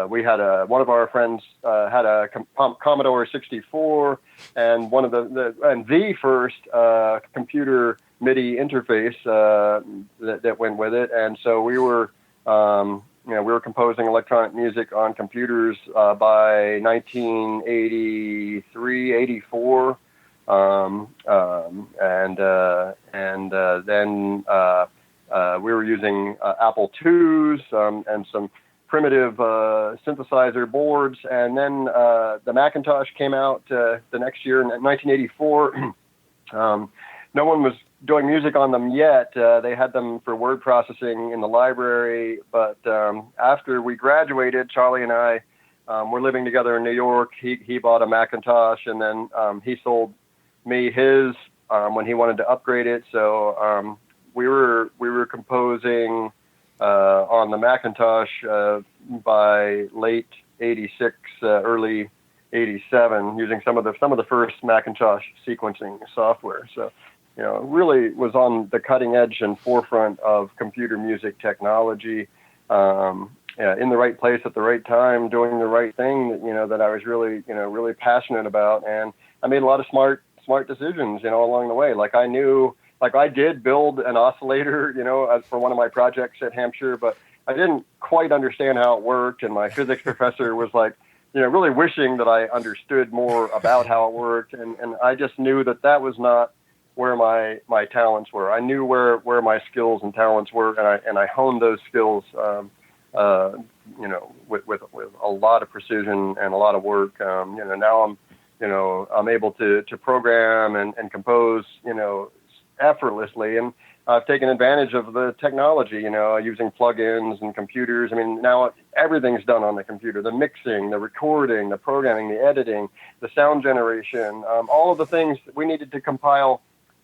We had one of our friends had a Commodore 64, and one of the first computer MIDI interface that went with it, and so we were composing electronic music on computers by 1983, 84, then we were using Apple IIs and some primitive synthesizer boards, and then the Macintosh came out the next year in 1984. No one was doing music on them yet. They had them for word processing in the library, but after we graduated, Charlie and I were living together in New York. He bought a Macintosh, and then he sold me his when he wanted to upgrade it. So we were composing on the Macintosh by late '86, early '87, using some of the first Macintosh sequencing software. So, really was on the cutting edge and forefront of computer music technology, in the right place at the right time, doing the right thing that I was really passionate about. And I made a lot of smart decisions, along the way. Like I did build an oscillator, for one of my projects at Hampshire, but I didn't quite understand how it worked. And my physics professor was like, really wishing that I understood more about how it worked. And I just knew that was not where my talents were. I knew where my skills and talents were, and I honed those skills, with a lot of precision and a lot of work. Now I'm able to program and compose, effortlessly, and I've taken advantage of the technology, using plugins and computers. I mean, now everything's done on the computer: the mixing, the recording, the programming, the editing, the sound generation, all of the things that we needed to compile,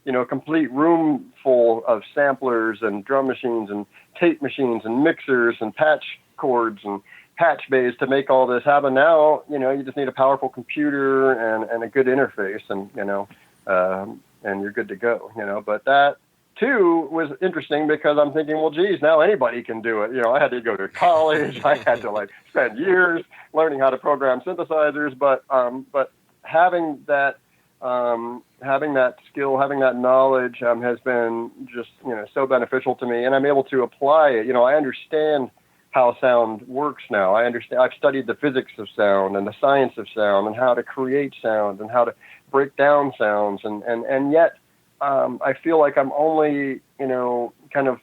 a complete room full of samplers and drum machines and tape machines and mixers and patch cords and patch bays to make all this happen. Now, you just need a powerful computer and a good interface, and and you're good to go, But that too was interesting, because I'm thinking, well, geez, now anybody can do it. I had to go to college. I had to spend years learning how to program synthesizers, but having that skill, having that knowledge, has been just, so beneficial to me, and I'm able to apply it. I understand how sound works now. I've studied the physics of sound and the science of sound and how to create sound and how to break down sounds, and yet I feel like I'm only kind of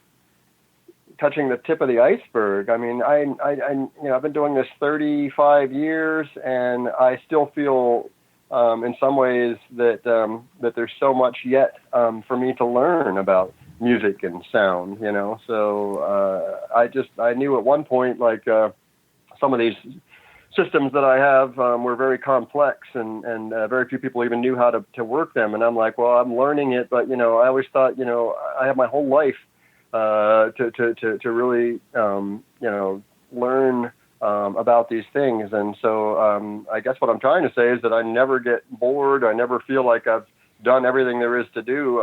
touching the tip of the iceberg. I mean, I've been doing this 35 years, and I still feel in some ways that there's so much yet for me to learn about music and sound. So I knew at one point, some of these systems that I have were very complex, and very few people even knew how to work them. And I'm like, well, I'm learning it, but I always thought, I have my whole life to really learn about these things. And so I guess what I'm trying to say is that I never get bored. I never feel like I've done everything there is to do.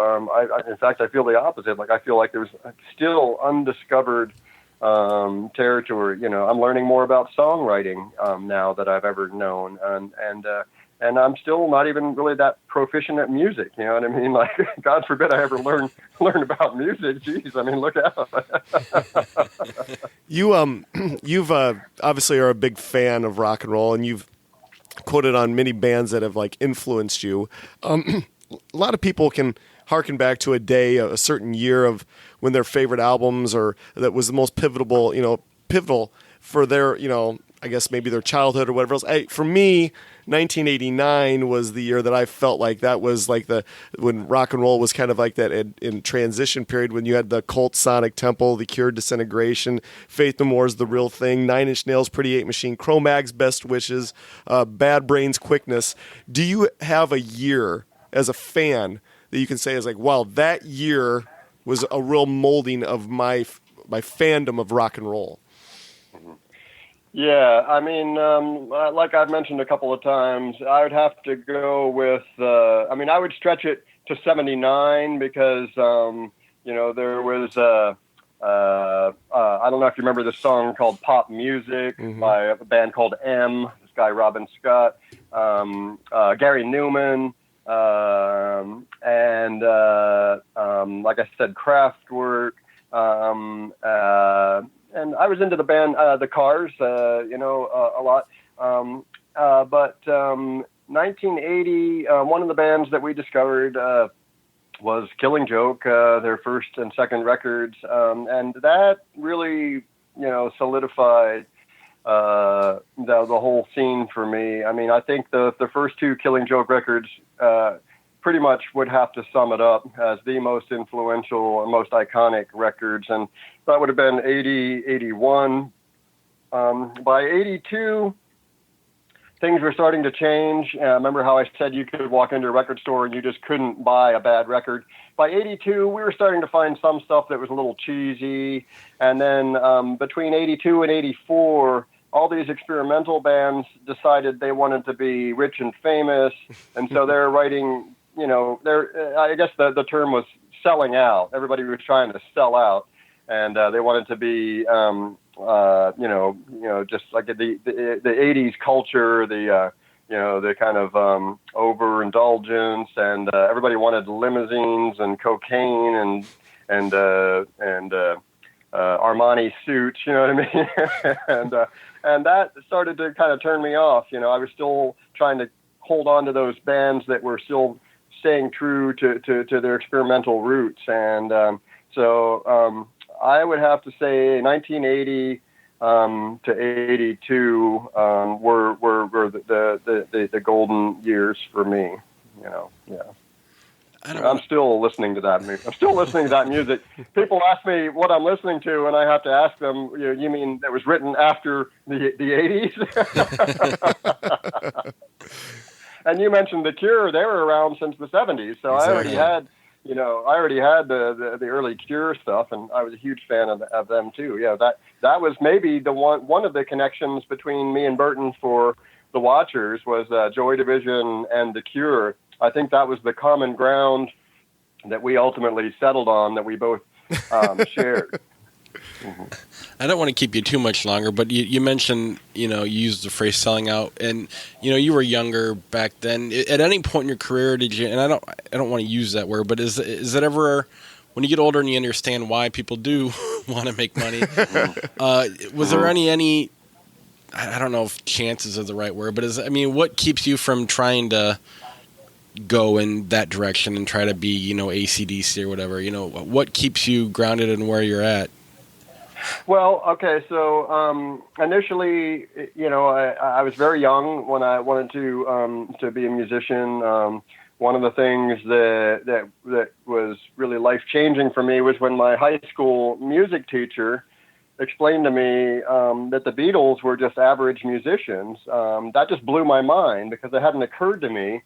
In fact, I feel the opposite. I feel like there's still undiscovered territory. I'm learning more about songwriting now that I've ever known, and I'm still not even really that proficient at music. You know what I mean? God forbid I ever learn about music. Jeez, I mean, look out. You've obviously are a big fan of rock and roll, and you've quoted on many bands that have influenced you. A lot of people can harken back to a day, a certain year of when their favorite albums, or that was the most pivotal for their, I guess maybe their childhood or whatever else. For me, 1989 was the year that I felt like that was like when rock and roll was kind of like that in transition period, when you had the Cult, Sonic Temple, The Cure, Disintegration, Faith No More's The Real Thing, Nine Inch Nails, Pretty Hate Machine, Cro-Mag's Best Wishes, Bad Brains, Quickness. Do you have a year as a fan that you can say is like, wow, that year was a real molding of my fandom of rock and roll? Yeah, I mean, like I've mentioned a couple of times, I would have to go with, I would stretch it to 79 because, there was, I don't know if you remember the song called Pop Music by a band called M, this guy Robin Scott, Gary Newman, and like I said, Kraftwerk, and I was into the band, the Cars, a lot. But 1980, one of the bands that we discovered was Killing Joke, their first and second records, and that really, solidified the whole scene for me. I mean, I think the first two Killing Joke records pretty much would have to sum it up as the most influential and most iconic records. And that would have been 80, 81. By 82, things were starting to change. Remember how I said you could walk into a record store and you just couldn't buy a bad record? By 82, we were starting to find some stuff that was a little cheesy. And then between 82 and 84, all these experimental bands decided they wanted to be rich and famous. And so they're writing, I guess the term was selling out. Everybody was trying to sell out. And they wanted to be, just like the 80s culture, the kind of overindulgence, and everybody wanted limousines and cocaine and Armani suits, you know what I mean? and that started to kind of turn me off. I was still trying to hold on to those bands that were still staying true to their experimental roots, and so I would have to say 1980 to 82 were the golden years for me. Yeah. I'm still listening to that music. People ask me what I'm listening to, and I have to ask them, you mean that was written after the 80s? And you mentioned The Cure. They were around since the 70s, so exactly. I already had the early Cure stuff, and I was a huge fan of them too. Yeah, that was maybe the one of the connections between me and Burton for the Watchers was Joy Division and The Cure. I think that was the common ground that we ultimately settled on, that we both shared. Mm-hmm. I don't want to keep you too much longer, but you mentioned, you used the phrase selling out, and, you were younger back then. At any point in your career, did you, and I don't want to use that word, but is it ever, when you get older and you understand why people do want to make money, was there any, I don't know if chances is the right word, but what keeps you from trying to go in that direction and try to be, AC/DC or whatever? What keeps you grounded in where you're at? Well, okay, so initially, I was very young when I wanted to be a musician. One of the things that was really life-changing for me was when my high school music teacher explained to me that the Beatles were just average musicians. That just blew my mind because it hadn't occurred to me.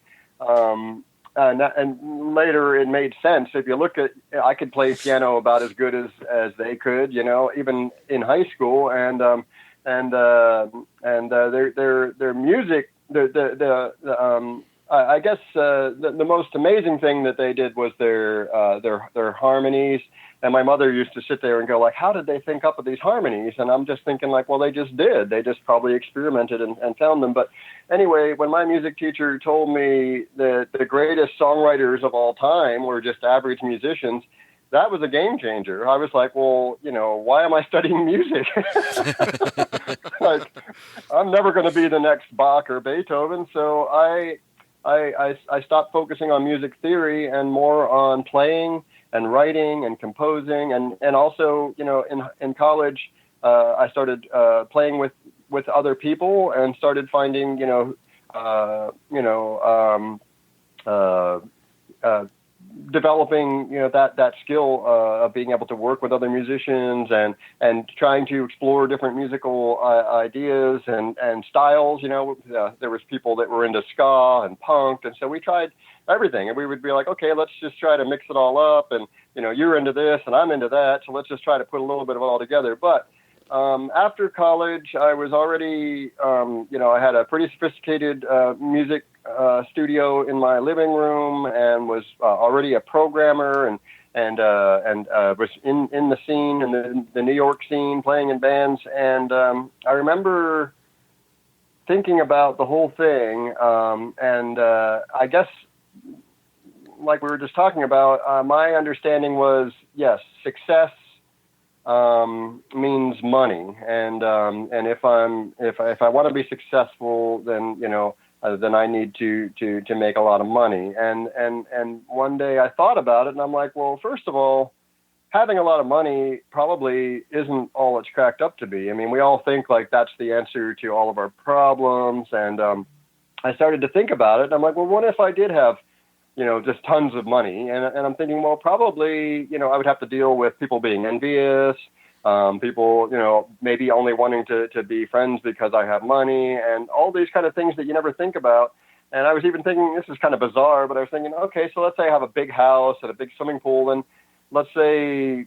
And later it made sense. If you look at, I could play piano about as good as they could, even in high school, and their music, I guess the most amazing thing that they did was their harmonies. And my mother used to sit there and go like, how did they think up with these harmonies? And I'm just thinking like, well, they just did. They just probably experimented and found them. But anyway, when my music teacher told me that the greatest songwriters of all time were just average musicians, that was a game changer. I was like, well, why am I studying music? Like, I'm never going to be the next Bach or Beethoven. So I stopped focusing on music theory and more on playing and writing and composing, and also, in college, I started playing with with other people and started finding, developing, that skill of being able to work with other musicians and trying to explore different musical ideas and styles. There was people that were into ska and punk, and so we tried everything. And we would be like, okay, let's just try to mix it all up. And you're into this and I'm into that, so let's just try to put a little bit of it all together. But after college, I was already, I had a pretty sophisticated music studio in my living room, and was already a programmer, and was in the scene, in the New York scene, playing in bands. And I remember thinking about the whole thing, and I guess, like we were just talking about, my understanding was, yes, success means money, and if I want to be successful, then then I need to make a lot of money. And one day I thought about it, and I'm like, well, first of all, having a lot of money probably isn't all it's cracked up to be. I mean, we all think like that's the answer to all of our problems, and I started to think about it, and I'm like, well, what if I did have just tons of money? And I'm thinking, well, probably, I would have to deal with people being envious, people, maybe only wanting to be friends because I have money, and all these kind of things that you never think about. And I was even thinking, this is kind of bizarre, but I was thinking, okay, so let's say I have a big house and a big swimming pool, and let's say,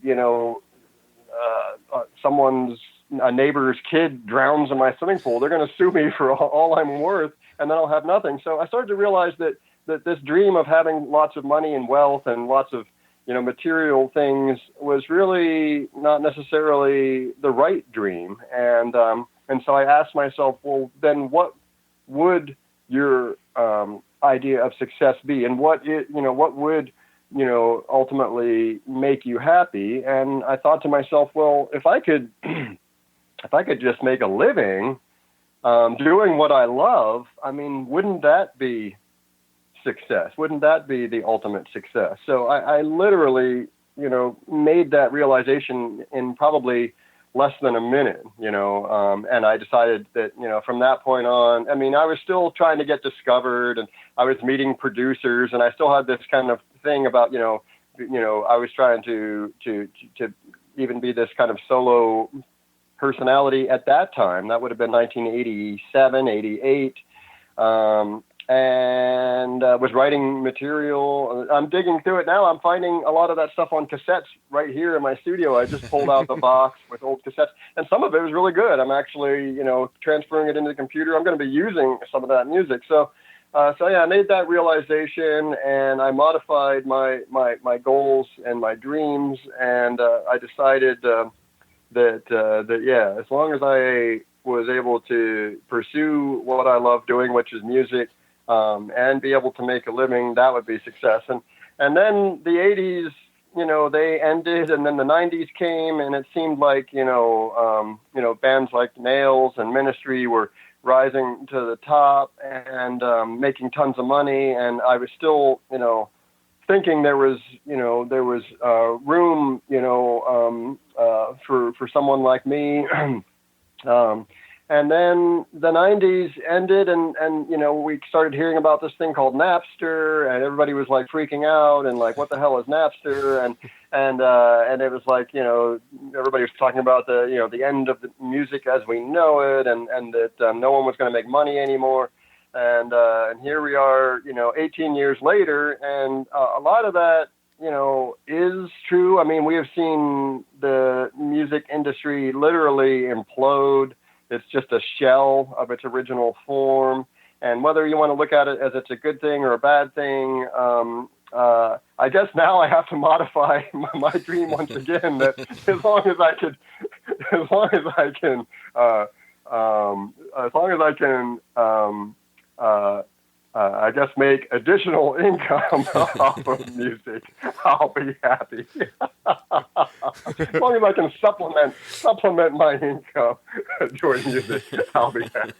a neighbor's kid drowns in my swimming pool. They're going to sue me for all I'm worth, and then I'll have nothing. So I started to realize that this dream of having lots of money and wealth and lots of, material things was really not necessarily the right dream. And so I asked myself, well, then what would your idea of success be? And what would, ultimately make you happy? And I thought to myself, well, if I could just make a living doing what I love, I mean, wouldn't that be success? Wouldn't that be the ultimate success? So I literally, made that realization in probably less than a minute, and I decided that, from that point on, I mean, I was still trying to get discovered, and I was meeting producers, and I still had this kind of thing about, I was trying to even be this kind of solo personality at that time. That would have been 1987, 88. And was writing material. I'm digging through it now. I'm finding a lot of that stuff on cassettes right here in my studio. I just pulled out the box with old cassettes, and some of it was really good. I'm actually, transferring it into the computer. I'm going to be using some of that music. So yeah, I made that realization, and I modified my goals and my dreams, and I decided that yeah, as long as I was able to pursue what I love doing, which is music, and be able to make a living, that would be success. And then the 80s, they ended, and then the 90s came, and it seemed like, bands like Nails and Ministry were rising to the top and making tons of money. And I was still, thinking there was room, for someone like me. And then the 90s ended, and we started hearing about this thing called Napster, and everybody was like freaking out and like, what the hell is Napster? And it was like, everybody was talking about the end of the music as we know it, and that no one was going to make money anymore. And here we are, 18 years later, and a lot of that, is true. I mean, we have seen the music industry literally implode. It's just a shell of its original form. And whether you want to look at it as it's a good thing or a bad thing, I guess now I have to modify my dream once again, that as long as I can, I guess make additional income off of music, I'll be happy. As long as I can supplement my income doing music, I'll be happy.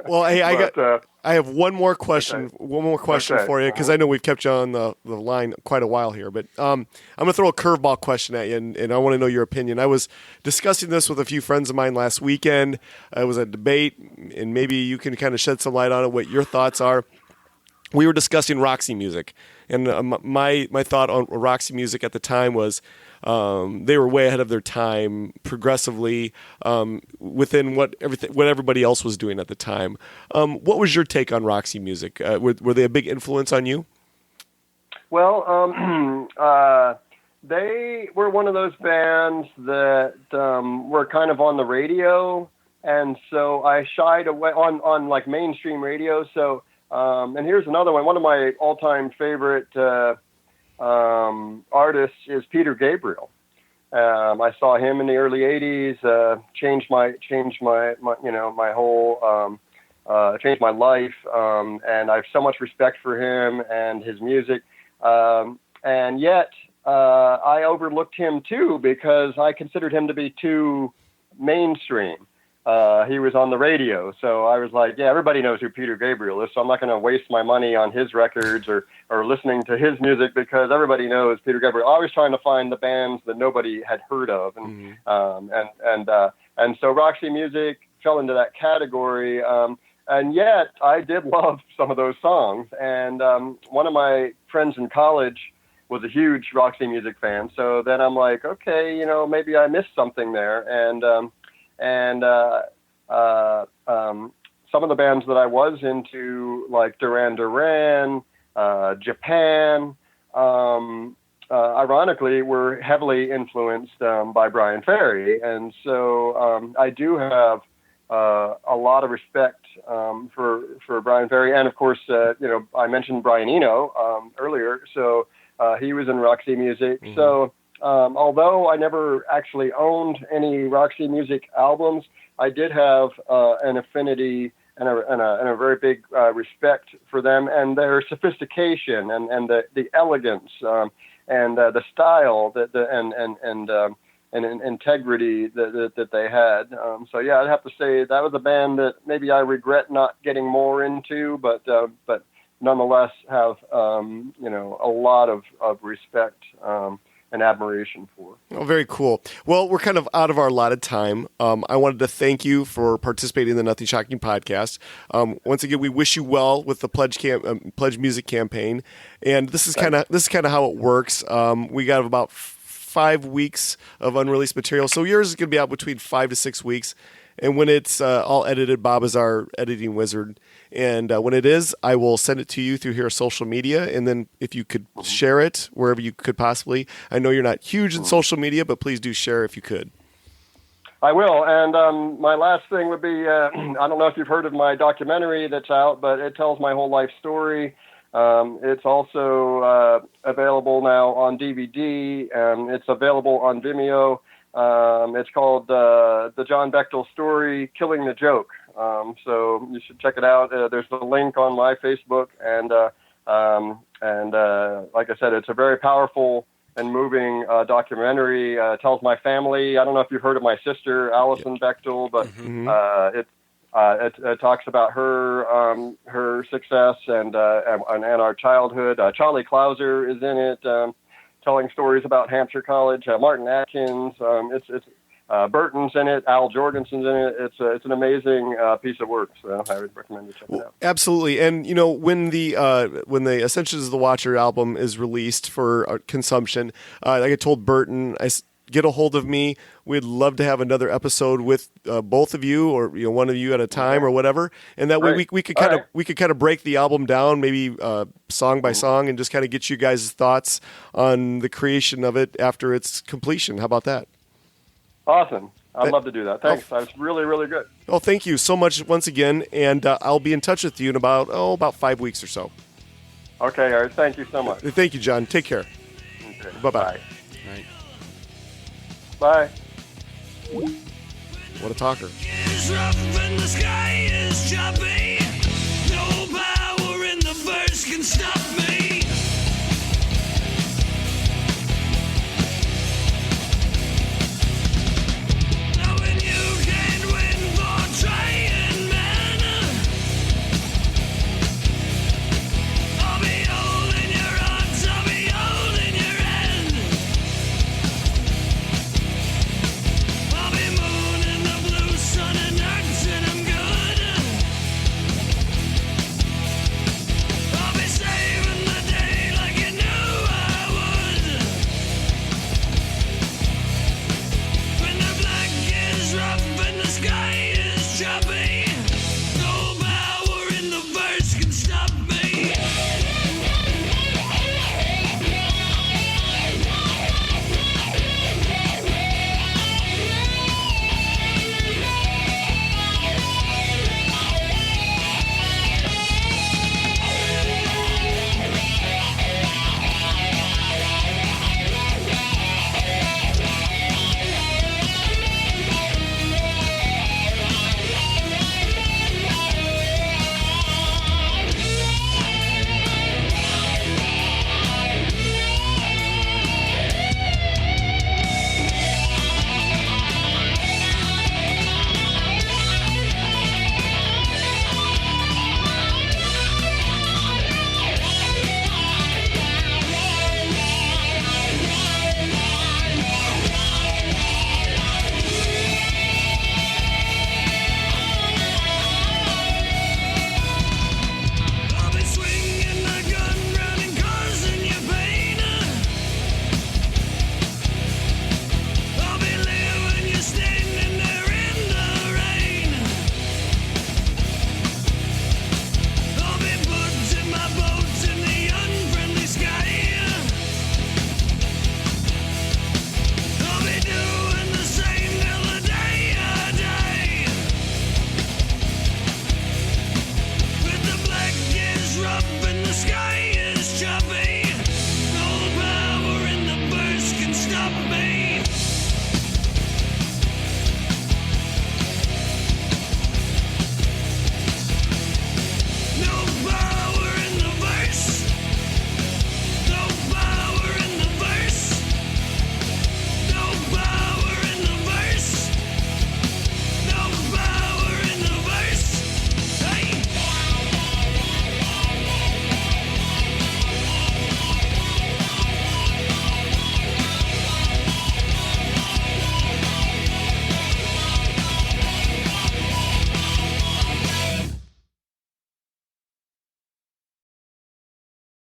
Well, hey, I have one more question. Okay. One more question Okay. for you, because I know we've kept you on the line quite a while here. But I'm going to throw a curveball question at you, and I want to know your opinion. I was discussing this with a few friends of mine last weekend. It was a debate, and maybe you can kind of shed some light on it, what your thoughts are. We were discussing Roxy music, and my thought on Roxy music at the time was they were way ahead of their time, progressively within what everybody else was doing at the time. What was your take on Roxy music? Were they a big influence on you? Well, they were one of those bands that were kind of on the radio, and so I shied away on like mainstream radio. So, and here's another one. One of my all-time favorite artists is Peter Gabriel. I saw him in the early '80s. Changed my whole changed my life, and I have so much respect for him and his music. And yet I overlooked him too because I considered him to be too mainstream. He was on the radio, so I was like, yeah, everybody knows who Peter Gabriel is, so I'm not going to waste my money on his records or listening to his music because everybody knows Peter Gabriel. I was trying to find the bands that nobody had heard of, and so Roxy music fell into that category. And yet I did love some of those songs, and one of my friends in college was a huge Roxy music fan. So then I'm like, okay, maybe I missed something there, and some of the bands that I was into, like Duran Duran, Japan, ironically, were heavily influenced by Brian Ferry. And so I do have a lot of respect for Brian Ferry. And, of course, I mentioned Brian Eno earlier, so he was in Roxy music. Mm-hmm. So although I never actually owned any Roxy music albums, I did have an affinity and a very big respect for them and their sophistication and the elegance and the style and integrity that they had. So yeah, I'd have to say that was a band that maybe I regret not getting more into, but nonetheless have a lot of respect and admiration for. Oh, very cool. Well, we're kind of out of our allotted time. I wanted to thank you for participating in the Nothing Shocking podcast. Once again, we wish you well with the Pledge Music campaign. And this is kind of how it works. We got about 5 weeks of unreleased material, so yours is going to be out between 5 to 6 weeks. And when it's all edited, Bob is our editing wizard. And when it is, I will send it to you through here social media. And then if you could share it wherever you could possibly. I know you're not huge in social media, but please do share if you could. I will. And my last thing would be, I don't know if you've heard of my documentary that's out, but it tells my whole life story. It's also available now on DVD. It's available on Vimeo. It's called The John Bechdel Story, Killing the Joke. So you should check it out. There's a link on my Facebook, and like I said, it's a very powerful and moving documentary. It tells my family. I don't know if you've heard of my sister, Allison Bechdel, but it talks about her success and our childhood. Charlie Clouser is in it. Telling stories about Hampshire College, Martin Atkins, it's Burton's in it, Al Jorgensen's in it. It's an amazing piece of work, so I would recommend you check it out. Absolutely, and when the Essentials of the Watcher album is released for consumption, like I told Burton, get a hold of me. We'd love to have another episode with both of you, or one of you at a time, or whatever. And that way we could kind of break the album down, maybe song by song, and just kind of get you guys' thoughts on the creation of it after its completion. How about that? Awesome. I'd love to do that. Thanks. That was really, really good. Well, thank you so much once again, and I'll be in touch with you in about 5 weeks or so. Okay, all right. Thank you so much. Thank you, John. Take care. Okay. Bye-bye. Bye. What a talker. Is rough and the sky is choppy. No power in the verse can stop